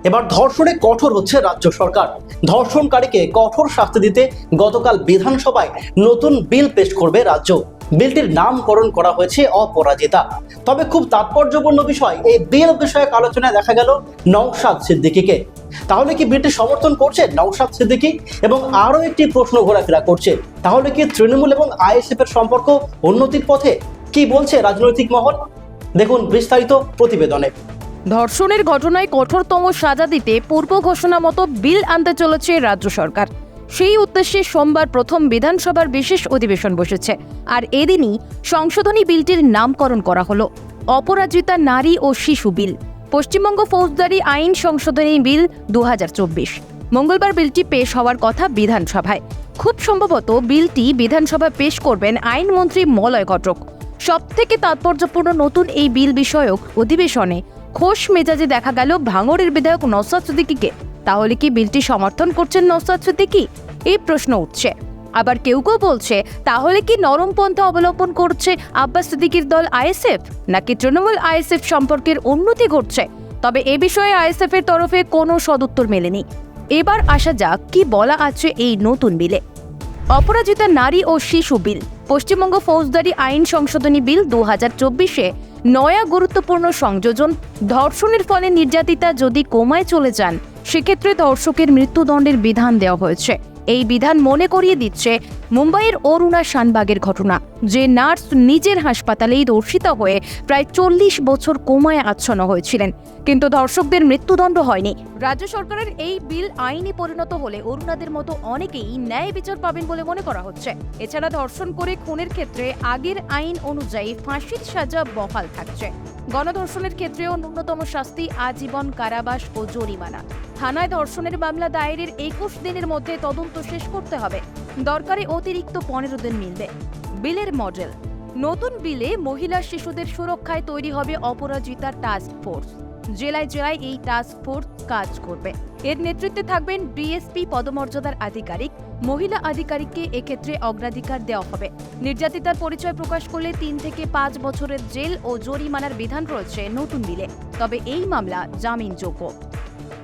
এবার ধর্ষণে কঠোর হচ্ছে রাজ্য সরকার। ধর্ষণকারীকে কঠোর শাস্তি দিতে গতকাল বিধানসভায় নতুন বিল পেশ করবে রাজ্য। বিলটির নামকরণ করা হয়েছে অপরাজিতা। তবে খুব তাৎপর্যপূর্ণ বিষয়, এই বিল বিষয়ক আলোচনায় দেখা গেল নওশাদ সিদ্দিকীকে। তাহলে কি বিলটি সমর্থন করছে নওশাদ সিদ্দিকী? এবং আরো একটি প্রশ্ন ঘোরাফেরা করছে, তাহলে কি তৃণমূল এবং আইএসএফ এর সম্পর্ক উন্নতির পথে? কি বলছে রাজনৈতিক মহল, দেখুন বিস্তারিত প্রতিবেদনে। ধর্ষণের ঘটনায় কঠোরতম সাজা দিতে পূর্ব ঘোষণা মতো বিল আনতে চলেছে রাজ্য সরকার। সেই উদ্দেশ্যে সোমবার প্রথম বিধানসভার বিশেষ অধিবেশন বসেছে। আর এদিনই সংশোধনী বিলটির নামকরণ করা হলো অপরাজিতা নারী ও শিশু বিল, পশ্চিমবঙ্গ ফৌজদারি আইন সংশোধনী বিল 2024। মঙ্গলবার বিলটি পেশ হওয়ার কথা বিধানসভায়। খুব সম্ভবত বিলটি বিধানসভায় পেশ করবেন আইনমন্ত্রী মলয় ঘটক। সবথেকে তাৎপর্যপূর্ণ নতুন এই বিল বিষয়ক অধিবেশনে খোশ মেজাজে দেখা গেল ভাঙড়ের বিধায়ক নওশাদ সিদ্দিকীকে। তাহলে কি বিলটি সমর্থন করছেন নওশাদ সিদ্দিকী? এই প্রশ্ন উঠছে। আবার কেউ কেউ বলছে, তাহলে কি নরম পন্থা অবলম্বন করছে আব্বাস সিদ্দিকীর দল আইএসএফ, নাকি তৃণমূল আইএসএফ সম্পর্কের উন্নতি ঘটছে? তবে এ বিষয়ে আইএসএফ এর তরফে কোনো সদুত্তর মেলেনি। এবার আসা যাক কি বলা আছে এই নতুন বিলে। অপরাজিতা নারী ও শিশু বিল, পশ্চিমবঙ্গ ফৌজদারি আইন সংশোধনী বিল 2024-এ নয়া গুরুত্বপূর্ণ সংযোজন। ধর্ষণের ফলে নির্যাতিতা যদি কোমায় চলে যান, সেক্ষেত্রে ধর্ষকের মৃত্যুদণ্ডের বিধান দেওয়া হয়েছে। এই বিধান মনে করিয়ে দিচ্ছে মুম্বাইয়ের অরুণা শানবাগের ঘটনা, যে নার্স নিজের হাসপাতালেই ধর্ষিতা হয়ে প্রায় 40 বছর কোমায় আচ্ছন্ন হয়েছিলেন, কিন্তু ধর্ষকদের মৃত্যুদণ্ড হয়নি। রাজ্য সরকারের এই বিল আইনি পরিণত হলে অরুণাদের মতো অনেকেই ন্যায় বিচার পাবেন বলে মনে করা হচ্ছে। এছাড়া ধর্ষণ করে খুনের ক্ষেত্রে আগের আইন অনুযায়ী ফাঁসির সাজা বহাল থাকছে। গণধর্ষণের ক্ষেত্রেও ন্যূনতম শাস্তি আজীবন কারাবাস ও জরিমানা। থানায় ধর্ষণের মামলা দায়েরের 21 দিনের মধ্যে তদন্ত শেষ করতে হবে। দরকারে অতিরিক্ত 15 দিন মিলবে। বিলের মডেল, নতুন বিলে মহিলা শিশুদের সুরক্ষায় তৈরি হবে অপরাজিতা টাস্ক ফোর্স। জেলায় জেলায় এই টাস্ক ফোর্স কাজ করবে। এর নেতৃত্বে থাকবেন ডিএসপি পদমর্যাদার আধিকারিক। মহিলা আধিকারিককে এক্ষেত্রে অগ্রাধিকার দেওয়া হবে। নির্যাতিতার পরিচয় প্রকাশ করলে 3 থেকে 5 বছরের জেল ও জরিমানার বিধান রয়েছে নতুন বিলে। তবে এই মামলা জামিনযোগ্য।